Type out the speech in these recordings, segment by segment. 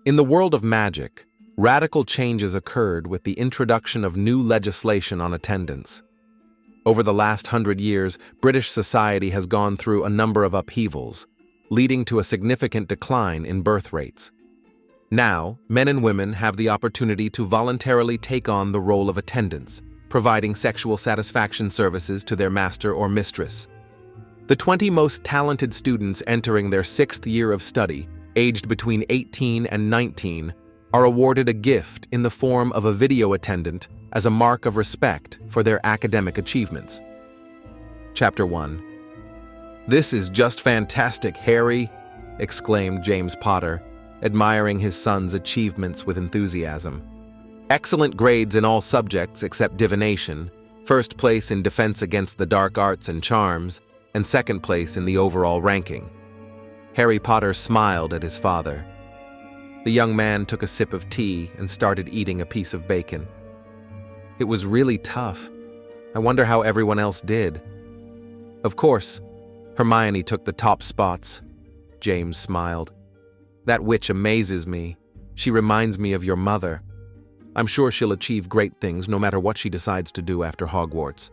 In the world of magic, radical changes occurred with the introduction of new legislation on attendants. Over the last 100 years, British society has gone through a number of upheavals, leading to a significant decline in birth rates. Now, men and women have the opportunity to voluntarily take on the role of attendants, providing sexual satisfaction services to their master or mistress. The 20 most talented students entering their 6th year of study, aged between 18 and 19, are awarded a gift in the form of a video attendant as a mark of respect for their academic achievements. Chapter 1. "This is just fantastic, Harry," exclaimed James Potter, admiring his son's achievements with enthusiasm. "Excellent grades in all subjects except divination, first place in defense against the dark arts and charms, and second place in the overall ranking." Harry Potter smiled at his father. The young man took a sip of tea and started eating a piece of bacon. "It was really tough. I wonder how everyone else did." "Of course, Hermione took the top spots," James smiled. "That witch amazes me. She reminds me of your mother. I'm sure she'll achieve great things no matter what she decides to do after Hogwarts."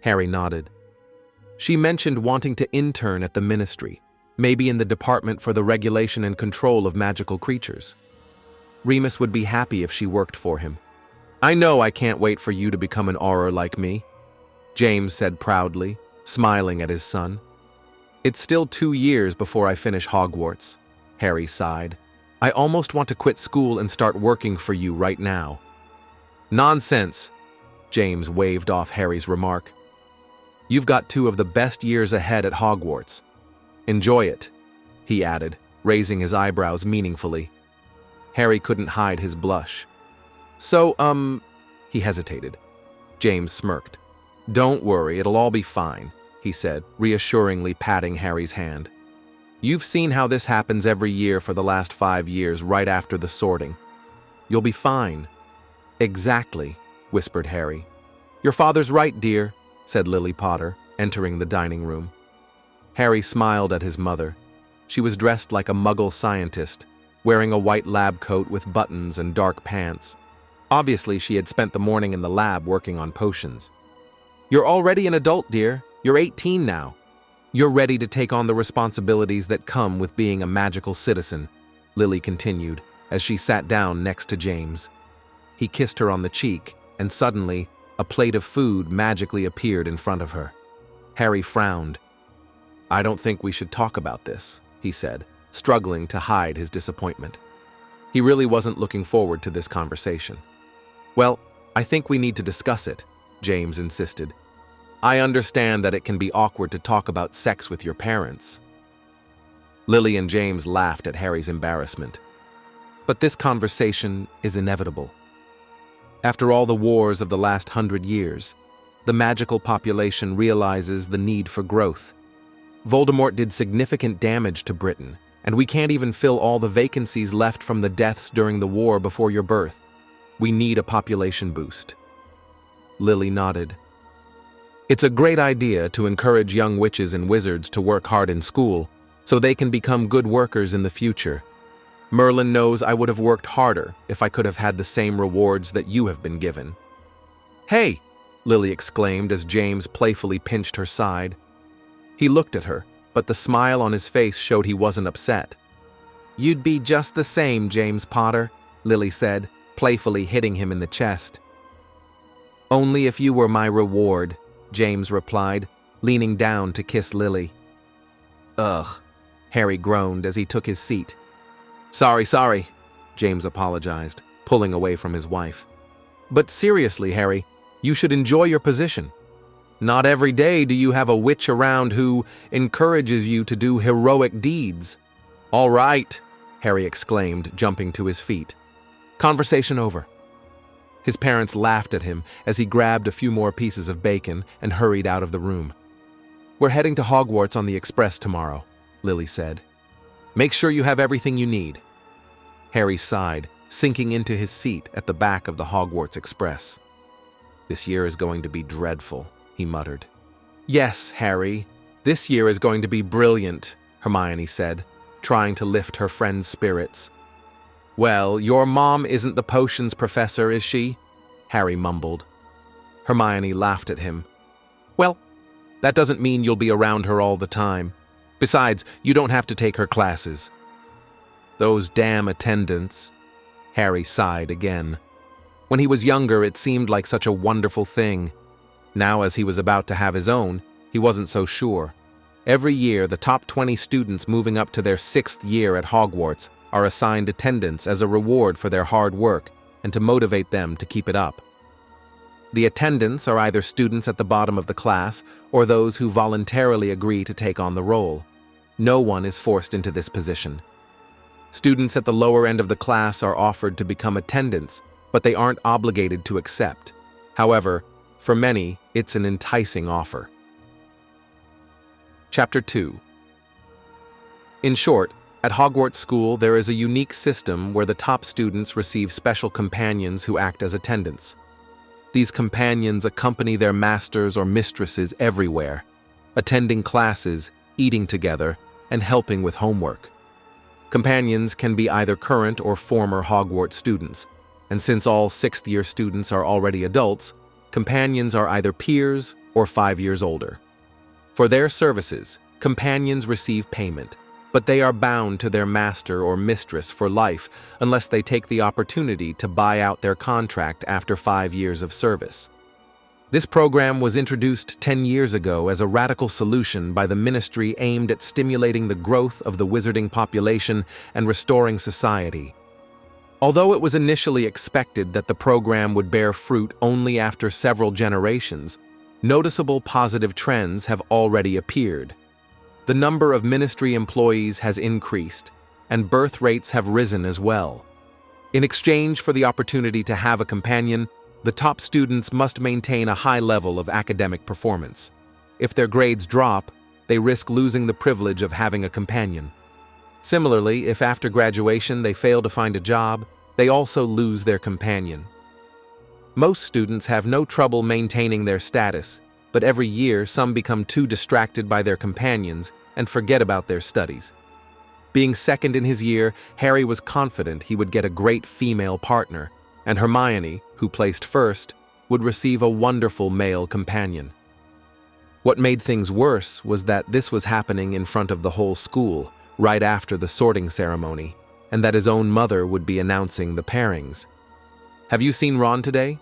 Harry nodded. "She mentioned wanting to intern at the Ministry, maybe in the Department for the Regulation and Control of Magical Creatures. Remus would be happy if she worked for him. I know I can't wait for you to become an Auror like me," James said proudly, smiling at his son. "It's still 2 years before I finish Hogwarts," Harry sighed. "I almost want to quit school and start working for you right now." "Nonsense," James waved off Harry's remark. "You've got 2 of the best years ahead at Hogwarts. Enjoy it," he added, raising his eyebrows meaningfully. Harry couldn't hide his blush. "So, he hesitated. James smirked. "Don't worry, it'll all be fine," he said, reassuringly patting Harry's hand. "You've seen how this happens every year for the last 5 years right after the sorting. You'll be fine." "Exactly," whispered Harry. "Your father's right, dear," said Lily Potter, entering the dining room. Harry smiled at his mother. She was dressed like a Muggle scientist, wearing a white lab coat with buttons and dark pants. Obviously, she had spent the morning in the lab working on potions. "You're already an adult, dear. You're 18 now. You're ready to take on the responsibilities that come with being a magical citizen," Lily continued, as she sat down next to James. He kissed her on the cheek, and suddenly, a plate of food magically appeared in front of her. Harry frowned. "I don't think we should talk about this," he said, struggling to hide his disappointment. He really wasn't looking forward to this conversation. "Well, I think we need to discuss it," James insisted. "I understand that it can be awkward to talk about sex with your parents." Lily and James laughed at Harry's embarrassment. "But this conversation is inevitable. After all the wars of the last 100 years, the magical population realizes the need for growth. Voldemort did significant damage to Britain, and we can't even fill all the vacancies left from the deaths during the war before your birth. We need a population boost." Lily nodded. "It's a great idea to encourage young witches and wizards to work hard in school, so they can become good workers in the future. Merlin knows I would have worked harder if I could have had the same rewards that you have been given." "Hey!" Lily exclaimed as James playfully pinched her side. He looked at her, but the smile on his face showed he wasn't upset. "You'd be just the same, James Potter," Lily said, playfully hitting him in the chest. "Only if you were my reward," James replied, leaning down to kiss Lily. "Ugh," Harry groaned as he took his seat. Sorry, James apologized, pulling away from his wife. "But seriously, Harry, you should enjoy your position. Not every day do you have a witch around who encourages you to do heroic deeds." "All right," Harry exclaimed, jumping to his feet. Conversation over. His parents laughed at him as he grabbed a few more pieces of bacon and hurried out of the room. "We're heading to Hogwarts on the express tomorrow," Lily said. "Make sure you have everything you need." Harry sighed, sinking into his seat at the back of the Hogwarts Express. "This year is going to be dreadful," he muttered. "Yes, Harry, this year is going to be brilliant," Hermione said, trying to lift her friend's spirits. Well, your mom isn't the potions professor, is she? Harry mumbled. Hermione laughed at him. Well, that doesn't mean you'll be around her all the time. Besides, you don't have to take her classes. Those damn attendants. Harry sighed again. When he was younger, it seemed like such a wonderful thing. Now, as he was about to have his own, he wasn't so sure. Every year, the top 20 students moving up to their 6th year at Hogwarts are assigned attendants as a reward for their hard work and to motivate them to keep it up. The attendants are either students at the bottom of the class or those who voluntarily agree to take on the role. No one is forced into this position. Students at the lower end of the class are offered to become attendants, but they aren't obligated to accept. However, for many, it's an enticing offer. Chapter 2. In short, at Hogwarts School there is a unique system where the top students receive special companions who act as attendants. These companions accompany their masters or mistresses everywhere, attending classes, eating together, and helping with homework. Companions can be either current or former Hogwarts students, and since all 6th-year students are already adults, companions are either peers or 5 years older. For their services, companions receive payment, but they are bound to their master or mistress for life unless they take the opportunity to buy out their contract after 5 years of service. This program was introduced 10 years ago as a radical solution by the Ministry aimed at stimulating the growth of the wizarding population and restoring society. Although it was initially expected that the program would bear fruit only after several generations, noticeable positive trends have already appeared. The number of Ministry employees has increased, and birth rates have risen as well. In exchange for the opportunity to have a companion, the top students must maintain a high level of academic performance. If their grades drop, they risk losing the privilege of having a companion. Similarly, if after graduation they fail to find a job, they also lose their companion. Most students have no trouble maintaining their status, but every year some become too distracted by their companions and forget about their studies. Being second in his year, Harry was confident he would get a great female partner, and Hermione, who placed first, would receive a wonderful male companion. What made things worse was that this was happening in front of the whole school, right after the sorting ceremony, and that his own mother would be announcing the pairings. "Have you seen Ron today?"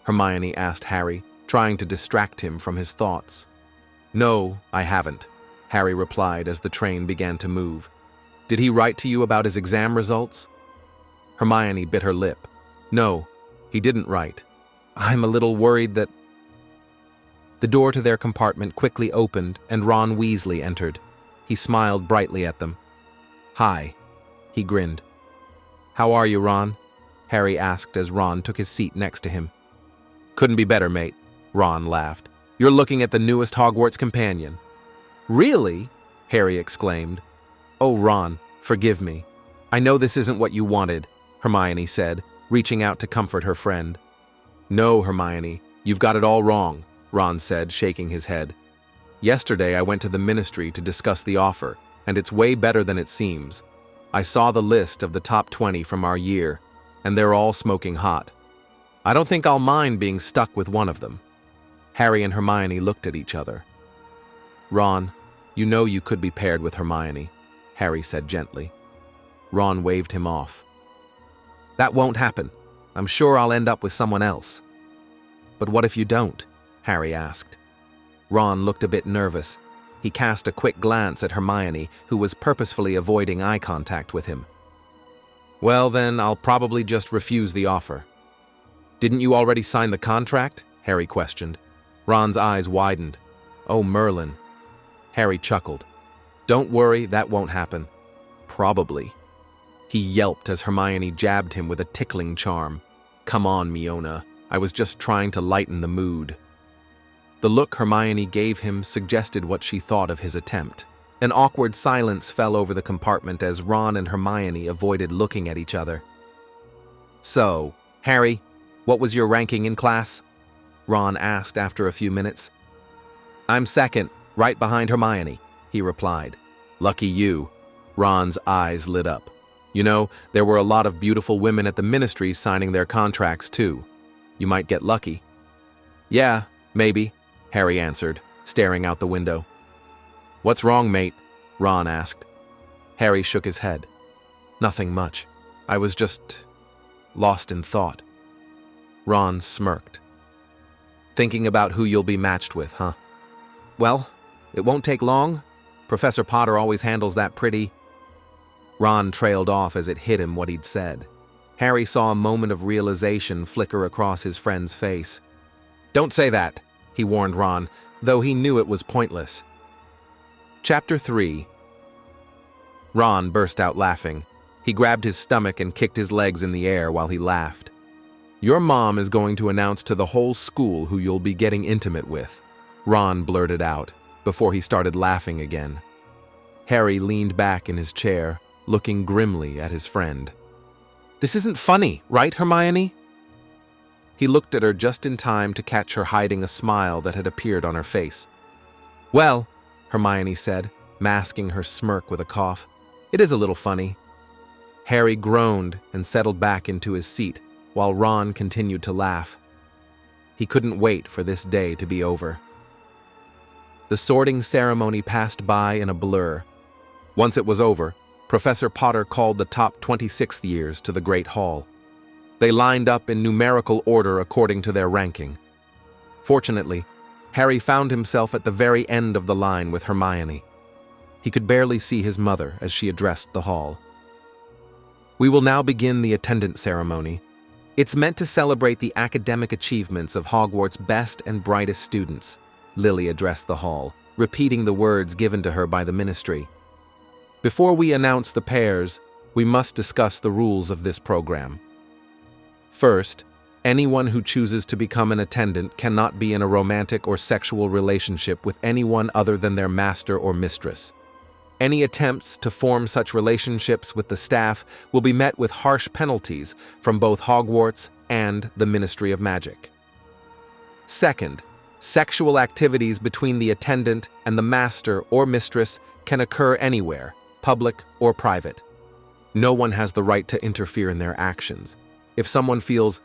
Hermione asked Harry, trying to distract him from his thoughts. "No, I haven't," Harry replied as the train began to move. "Did he write to you about his exam results?" Hermione bit her lip. "No, he didn't write. I'm a little worried that—" The door to their compartment quickly opened and Ron Weasley entered. He smiled brightly at them. "Hi," he grinned. "How are you, Ron?" Harry asked as Ron took his seat next to him. "Couldn't be better, mate," Ron laughed. "You're looking at the newest Hogwarts companion." "Really?" Harry exclaimed. "Oh, Ron, forgive me. I know this isn't what you wanted," Hermione said, reaching out to comfort her friend. "No, Hermione, you've got it all wrong," Ron said, shaking his head. "Yesterday I went to the Ministry to discuss the offer, and it's way better than it seems. I saw the list of the top 20 from our year, and they're all smoking hot. I don't think I'll mind being stuck with one of them." Harry and Hermione looked at each other. "Ron, you know you could be paired with Hermione," Harry said gently. Ron waved him off. "That won't happen. I'm sure I'll end up with someone else." "But what if you don't?" Harry asked. Ron looked a bit nervous. He cast a quick glance at Hermione, who was purposefully avoiding eye contact with him. "Well, then, I'll probably just refuse the offer." "Didn't you already sign the contract?" Harry questioned. Ron's eyes widened. "Oh, Merlin." Harry chuckled. "Don't worry, that won't happen." "Probably." He yelped as Hermione jabbed him with a tickling charm. "Come on, Miona. I was just trying to lighten the mood." The look Hermione gave him suggested what she thought of his attempt. An awkward silence fell over the compartment as Ron and Hermione avoided looking at each other. "So, Harry, what was your ranking in class?" Ron asked after a few minutes. "I'm second, right behind Hermione," he replied. "Lucky you." Ron's eyes lit up. You know, there were a lot of beautiful women at the ministry signing their contracts too. You might get lucky." "Yeah, maybe," Harry answered, staring out the window. "What's wrong, mate?" Ron asked. Harry shook his head. "Nothing much. I was just lost in thought." Ron smirked. "Thinking about who you'll be matched with, huh? Well, it won't take long. Professor Potter always handles that pretty—" Ron trailed off as it hit him what he'd said. Harry saw a moment of realization flicker across his friend's face. "Don't say that," he warned Ron, though he knew it was pointless. Chapter 3. Ron burst out laughing. He grabbed his stomach and kicked his legs in the air while he laughed. "Your mom is going to announce to the whole school who you'll be getting intimate with," Ron blurted out, before he started laughing again. Harry leaned back in his chair, looking grimly at his friend. "This isn't funny, right, Hermione?" He looked at her just in time to catch her hiding a smile that had appeared on her face. "Well," Hermione said, masking her smirk with a cough, "it is a little funny." Harry groaned and settled back into his seat, while Ron continued to laugh. He couldn't wait for this day to be over. The sorting ceremony passed by in a blur. Once it was over, Professor Potter called the top 26th years to the Great Hall. They lined up in numerical order according to their ranking. Fortunately, Harry found himself at the very end of the line with Hermione. He could barely see his mother as she addressed the hall. "We will now begin the attendance ceremony. It's meant to celebrate the academic achievements of Hogwarts' best and brightest students," Lily addressed the hall, repeating the words given to her by the ministry. "Before we announce the pairs, we must discuss the rules of this program. First, anyone who chooses to become an attendant cannot be in a romantic or sexual relationship with anyone other than their master or mistress. Any attempts to form such relationships with the staff will be met with harsh penalties from both Hogwarts and the Ministry of Magic. Second, sexual activities between the attendant and the master or mistress can occur anywhere, public or private. No one has the right to interfere in their actions. If someone feels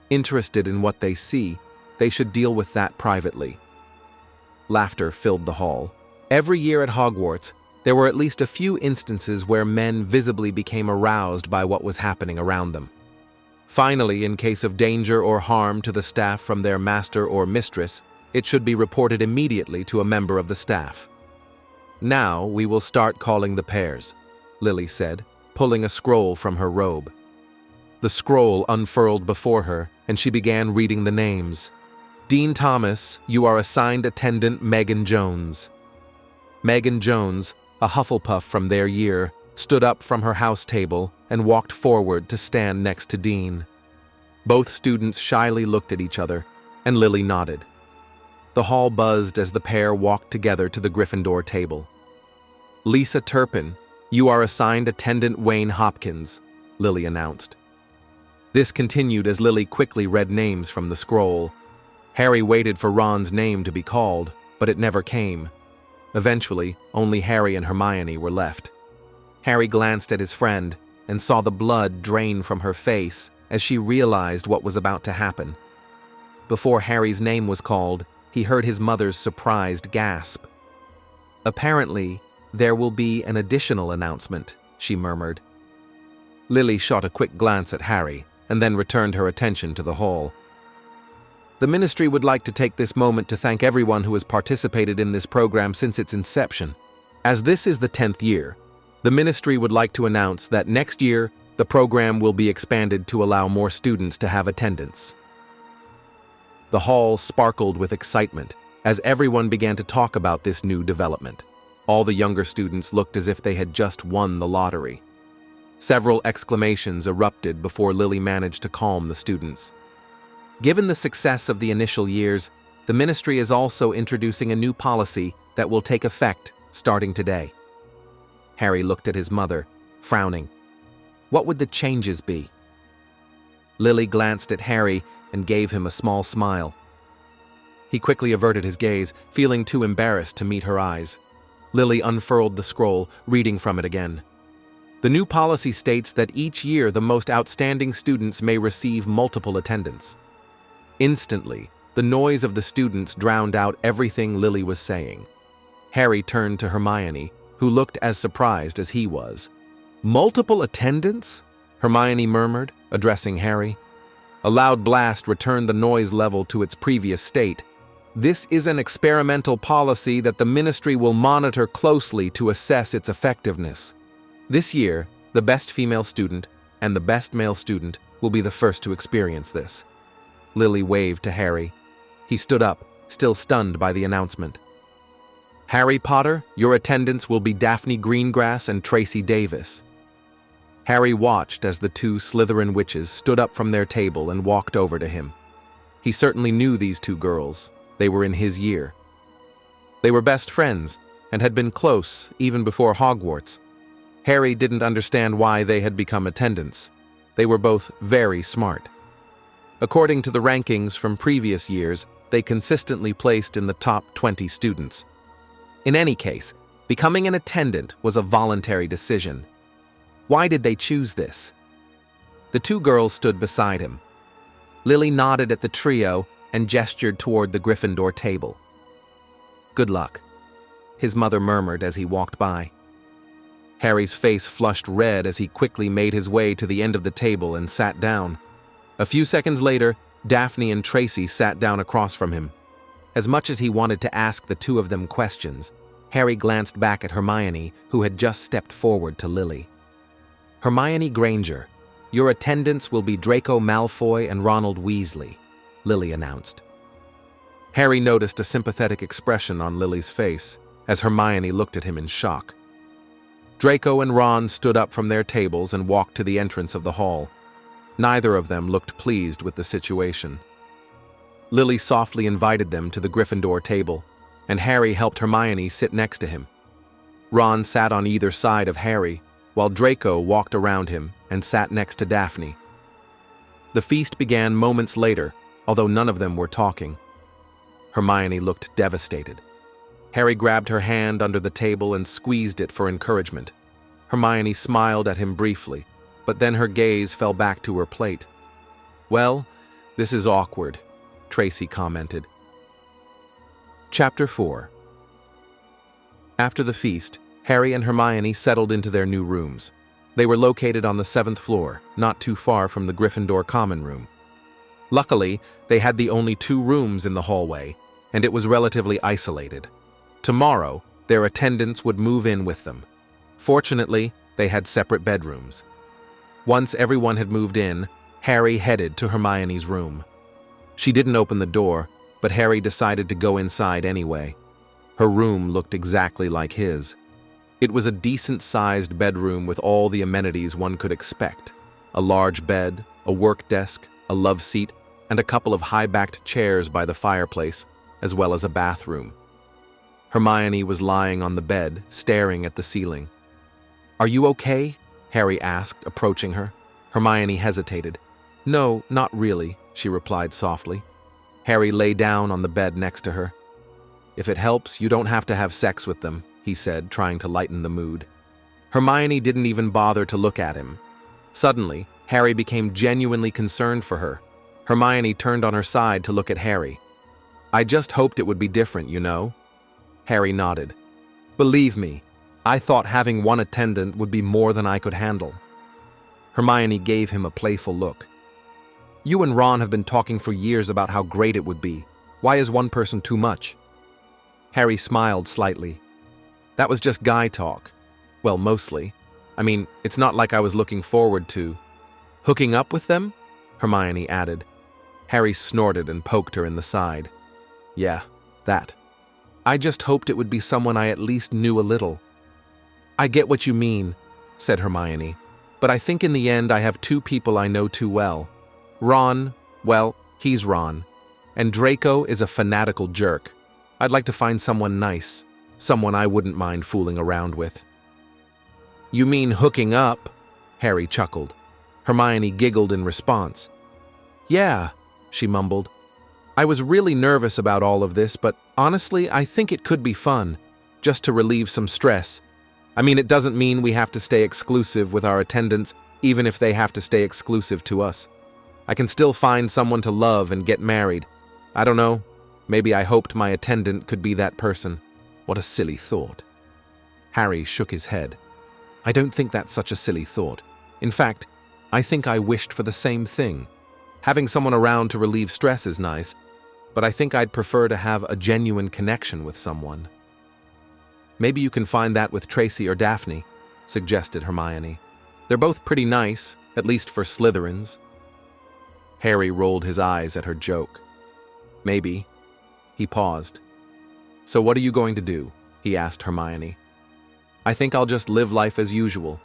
interested in what they see, they should deal with that privately." Laughter filled the hall. Every year at Hogwarts, there were at least a few instances where men visibly became aroused by what was happening around them. Finally, in case of danger or harm to the staff from their master or mistress, it should be reported immediately to a member of the staff. "Now we will start calling the pairs," Lily said, pulling a scroll from her robe. The scroll unfurled before her, and she began reading the names. "Dean Thomas, you are assigned attendant Megan Jones." Megan Jones, a Hufflepuff from their year, stood up from her house table and walked forward to stand next to Dean. Both students shyly looked at each other, and Lily nodded. The hall buzzed as the pair walked together to the Gryffindor table. "Lisa Turpin, you are assigned attendant Wayne Hopkins," Lily announced. This continued as Lily quickly read names from the scroll. Harry waited for Ron's name to be called, but it never came. Eventually, only Harry and Hermione were left. Harry glanced at his friend and saw the blood drain from her face as she realized what was about to happen. Before Harry's name was called, he heard his mother's surprised gasp. "Apparently, there will be an additional announcement," she murmured. Lily shot a quick glance at Harry and then returned her attention to the hall. "The ministry would like to take this moment to thank everyone who has participated in this program since its inception. As this is the 10th year, the ministry would like to announce that next year the program will be expanded to allow more students to have attendance." The hall sparkled with excitement as everyone began to talk about this new development. All the younger students looked as if they had just won the lottery. Several exclamations erupted before Lily managed to calm the students. Given the success of the initial years, the ministry is also introducing a new policy that will take effect starting today. Harry looked at his mother, frowning. What would the changes be? Lily glanced at Harry and gave him a small smile. He quickly averted his gaze, feeling too embarrassed to meet her eyes. Lily unfurled the scroll, reading from it again. The new policy states that each year the most outstanding students may receive multiple attendants. Instantly, the noise of the students drowned out everything Lily was saying. Harry turned to Hermione, who looked as surprised as he was. "Multiple attendants?" Hermione murmured, addressing Harry. A loud blast returned the noise level to its previous state. "This is an experimental policy that the Ministry will monitor closely to assess its effectiveness. This year, the best female student and the best male student will be the first to experience this." Lily waved to Harry. He stood up, still stunned by the announcement. "Harry Potter, your attendants will be Daphne Greengrass and Tracy Davis." Harry watched as the two Slytherin witches stood up from their table and walked over to him. He certainly knew these two girls. They were in his year. They were best friends and had been close even before Hogwarts. Harry didn't understand why they had become attendants. They were both very smart. According to the rankings from previous years, they consistently placed in the top 20 students. In any case, becoming an attendant was a voluntary decision. Why did they choose this? The two girls stood beside him. Lily nodded at the trio and gestured toward the Gryffindor table. "Good luck," his mother murmured as he walked by. Harry's face flushed red as he quickly made his way to the end of the table and sat down. A few seconds later, Daphne and Tracy sat down across from him. As much as he wanted to ask the two of them questions, Harry glanced back at Hermione, who had just stepped forward to Lily. "Hermione Granger, your attendants will be Draco Malfoy and Ronald Weasley," Lily announced. Harry noticed a sympathetic expression on Lily's face as Hermione looked at him in shock. Draco and Ron stood up from their tables and walked to the entrance of the hall. Neither of them looked pleased with the situation. Lily softly invited them to the Gryffindor table, and Harry helped Hermione sit next to him. Ron sat on either side of Harry, while Draco walked around him and sat next to Daphne. The feast began moments later, although none of them were talking. Hermione looked devastated. Harry grabbed her hand under the table and squeezed it for encouragement. Hermione smiled at him briefly, but then her gaze fell back to her plate. "Well, this is awkward," Tracy commented. Chapter 4. After the feast, Harry and Hermione settled into their new rooms. They were located on the 7th floor, not too far from the Gryffindor common room. Luckily, they had the only 2 rooms in the hallway, and it was relatively isolated. Tomorrow, their attendants would move in with them. Fortunately, they had separate bedrooms. Once everyone had moved in, Harry headed to Hermione's room. She didn't open the door, but Harry decided to go inside anyway. Her room looked exactly like his. It was a decent-sized bedroom with all the amenities one could expect: a large bed, a work desk, a love seat, and a couple of high-backed chairs by the fireplace, as well as a bathroom. Hermione was lying on the bed, staring at the ceiling. "Are you okay?" Harry asked, approaching her. Hermione hesitated. "No, not really," she replied softly. Harry lay down on the bed next to her. "If it helps, you don't have to have sex with them," he said, trying to lighten the mood. Hermione didn't even bother to look at him. Suddenly, Harry became genuinely concerned for her. Hermione turned on her side to look at Harry. "I just hoped it would be different, you know?" Harry nodded. "Believe me, I thought having one attendant would be more than I could handle." Hermione gave him a playful look. "You and Ron have been talking for years about how great it would be. Why is one person too much?" Harry smiled slightly. "That was just guy talk. Well, mostly. I mean, it's not like I was looking forward to hooking up with them," Hermione added. Harry snorted and poked her in the side. "Yeah, that. I just hoped it would be someone I at least knew a little." "I get what you mean," said Hermione, "but I think in the end I have 2 people I know too well. Ron, well, he's Ron. And Draco is a fanatical jerk. I'd like to find someone nice, someone I wouldn't mind fooling around with." "You mean hooking up?" Harry chuckled. Hermione giggled in response. "Yeah," she mumbled. "I was really nervous about all of this, but honestly, I think it could be fun, just to relieve some stress. I mean, it doesn't mean we have to stay exclusive with our attendants, even if they have to stay exclusive to us. I can still find someone to love and get married. I don't know. Maybe I hoped my attendant could be that person. What a silly thought. Harry shook his head. I don't think that's such a silly thought. In fact, I think I wished for the same thing. Having someone around to relieve stress is nice, but I think I'd prefer to have a genuine connection with someone. Maybe you can find that with Tracy or Daphne, suggested Hermione. They're both pretty nice, at least for Slytherins. Harry rolled his eyes at her joke. Maybe. He paused. So what are you going to do? He asked Hermione. I think I'll just live life as usual.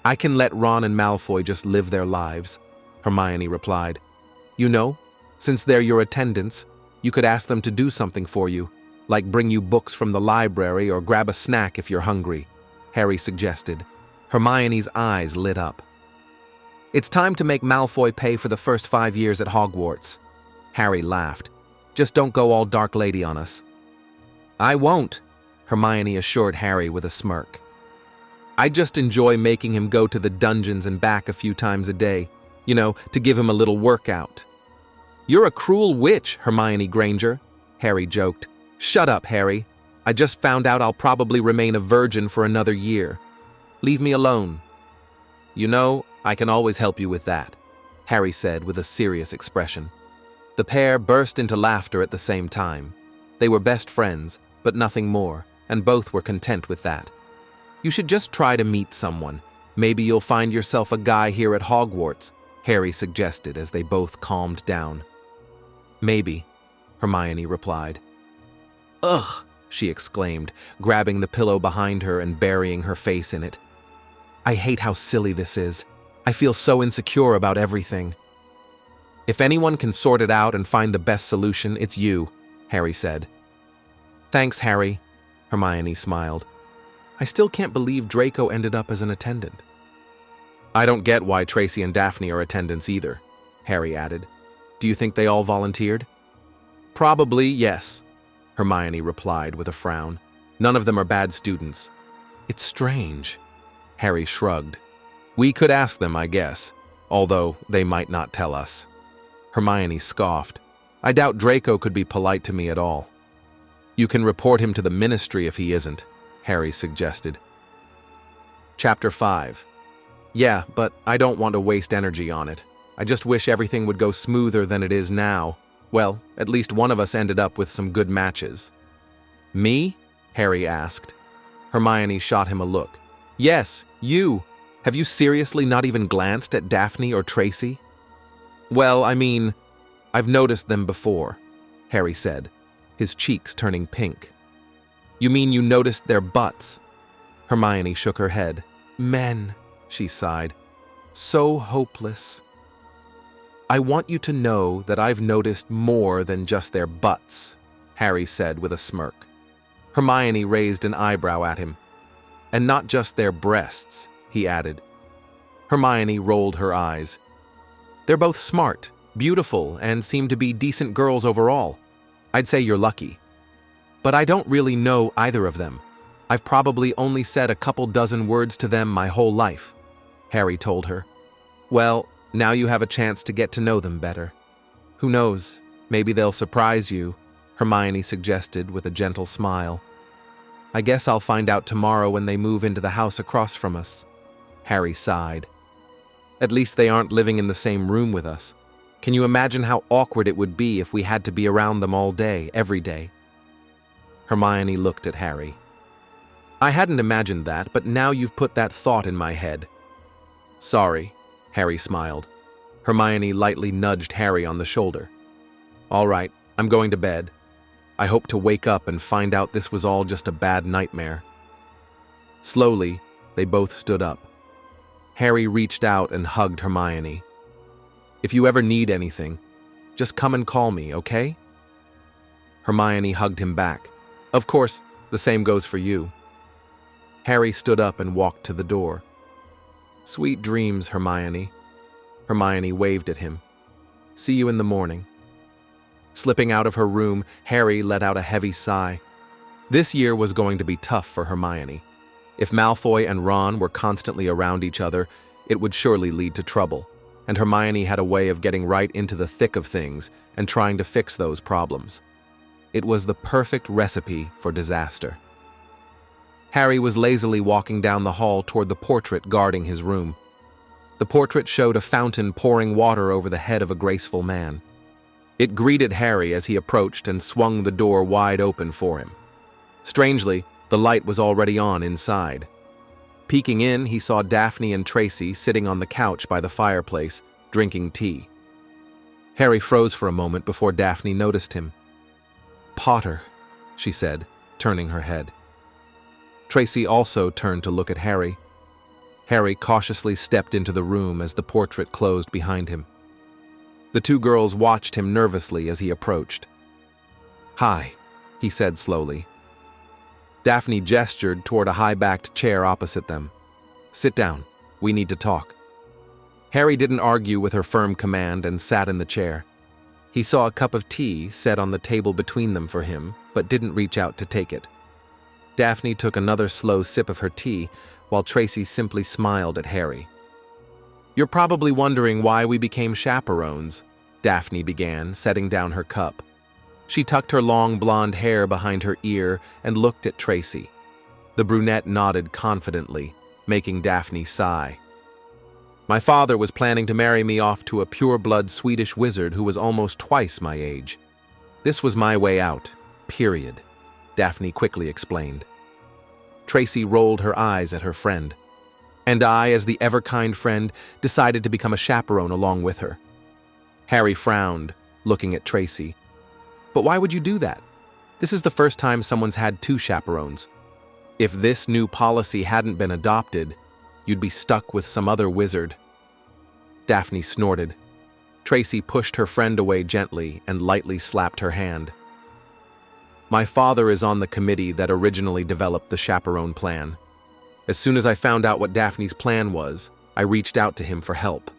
I can let Ron and Malfoy just live their lives, Hermione replied. You know, since they're your attendants, you could ask them to do something for you, like bring you books from the library or grab a snack if you're hungry, Harry suggested. Hermione's eyes lit up. It's time to make Malfoy pay for the first 5 years at Hogwarts. Harry laughed. Just don't go all Dark Lady on us. I won't, Hermione assured Harry with a smirk. I just enjoy making him go to the dungeons and back a few times a day, to give him a little workout. You're a cruel witch, Hermione Granger, Harry joked. Shut up, Harry. I just found out I'll probably remain a virgin for another year. Leave me alone. I can always help you with that, Harry said with a serious expression. The pair burst into laughter at the same time. They were best friends, but nothing more, and both were content with that. You should just try to meet someone. Maybe you'll find yourself a guy here at Hogwarts, Harry suggested as they both calmed down. Maybe, Hermione replied. Ugh, she exclaimed, grabbing the pillow behind her and burying her face in it. I hate how silly this is. I feel so insecure about everything. If anyone can sort it out and find the best solution, it's you, Harry said. Thanks, Harry, Hermione smiled. I still can't believe Draco ended up as an attendant. I don't get why Tracy and Daphne are attendants either, Harry added. Do you think they all volunteered? Probably, yes, Hermione replied with a frown. None of them are bad students. It's strange. Harry shrugged. We could ask them, I guess, although they might not tell us. Hermione scoffed. I doubt Draco could be polite to me at all. You can report him to the Ministry if he isn't, Harry suggested. Chapter 5. Yeah, but I don't want to waste energy on it. I just wish everything would go smoother than it is now. Well, at least one of us ended up with some good matches. Me? Harry asked. Hermione shot him a look. Yes, you. Have you seriously not even glanced at Daphne or Tracy? Well, I mean, I've noticed them before, Harry said, his cheeks turning pink. You mean you noticed their butts? Hermione shook her head. Men, she sighed. So hopeless. I want you to know that I've noticed more than just their butts, Harry said with a smirk. Hermione raised an eyebrow at him. And not just their breasts, he added. Hermione rolled her eyes. They're both smart, beautiful, and seem to be decent girls overall. I'd say you're lucky. But I don't really know either of them. I've probably only said a couple dozen words to them my whole life, Harry told her. Well, now you have a chance to get to know them better. Who knows, maybe they'll surprise you, Hermione suggested with a gentle smile. I guess I'll find out tomorrow when they move into the house across from us. Harry sighed. At least they aren't living in the same room with us. Can you imagine how awkward it would be if we had to be around them all day, every day? Hermione looked at Harry. I hadn't imagined that, but now you've put that thought in my head. Sorry, Harry smiled. Hermione lightly nudged Harry on the shoulder. All right, I'm going to bed. I hope to wake up and find out this was all just a bad nightmare. Slowly, they both stood up. Harry reached out and hugged Hermione. If you ever need anything, just come and call me, okay? Hermione hugged him back. Of course, the same goes for you. Harry stood up and walked to the door. Sweet dreams, Hermione. Hermione waved at him. See you in the morning. Slipping out of her room, Harry let out a heavy sigh. This year was going to be tough for Hermione. If Malfoy and Ron were constantly around each other, it would surely lead to trouble, and Hermione had a way of getting right into the thick of things and trying to fix those problems. It was the perfect recipe for disaster. Harry was lazily walking down the hall toward the portrait guarding his room. The portrait showed a fountain pouring water over the head of a graceful man. It greeted Harry as he approached and swung the door wide open for him. Strangely, the light was already on inside. Peeking in, he saw Daphne and Tracy sitting on the couch by the fireplace, drinking tea. Harry froze for a moment before Daphne noticed him. "Potter," she said, turning her head. Tracy also turned to look at Harry. Harry cautiously stepped into the room as the portrait closed behind him. The two girls watched him nervously as he approached. "Hi," he said slowly. Daphne gestured toward a high-backed chair opposite them. "Sit down. We need to talk." Harry didn't argue with her firm command and sat in the chair. He saw a cup of tea set on the table between them for him, but didn't reach out to take it. Daphne took another slow sip of her tea, while Tracy simply smiled at Harry. "You're probably wondering why we became chaperones," Daphne began, setting down her cup. She tucked her long blonde hair behind her ear and looked at Tracy. The brunette nodded confidently, making Daphne sigh. "My father was planning to marry me off to a pure-blood Swedish wizard who was almost twice my age. This was my way out, period," Daphne quickly explained. Tracy rolled her eyes at her friend. "And I, as the ever-kind friend, decided to become a chaperone along with her." Harry frowned, looking at Tracy. "But why would you do that? This is the first time someone's had two chaperones. If this new policy hadn't been adopted, you'd be stuck with some other wizard." Daphne snorted. Tracy pushed her friend away gently and lightly slapped her hand. "My father is on the committee that originally developed the chaperone plan. As soon as I found out what Daphne's plan was, I reached out to him for help.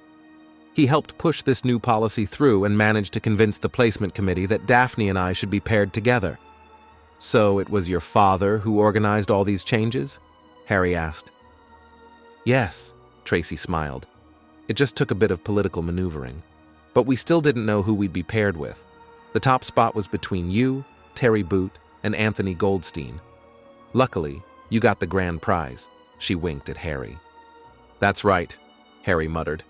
He helped push this new policy through and managed to convince the placement committee that Daphne and I should be paired together." "So it was your father who organized all these changes?" Harry asked. "Yes," Tracy smiled. "It just took a bit of political maneuvering. But we still didn't know who we'd be paired with. The top spot was between you, Terry Boot, and Anthony Goldstein. Luckily, you got the grand prize." She winked at Harry. "That's right," Harry muttered.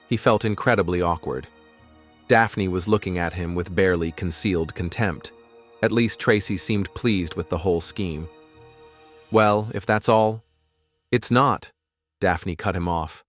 He felt incredibly awkward. Daphne was looking at him with barely concealed contempt. At least Tracy seemed pleased with the whole scheme. "Well, if that's all—" "It's not," Daphne cut him off.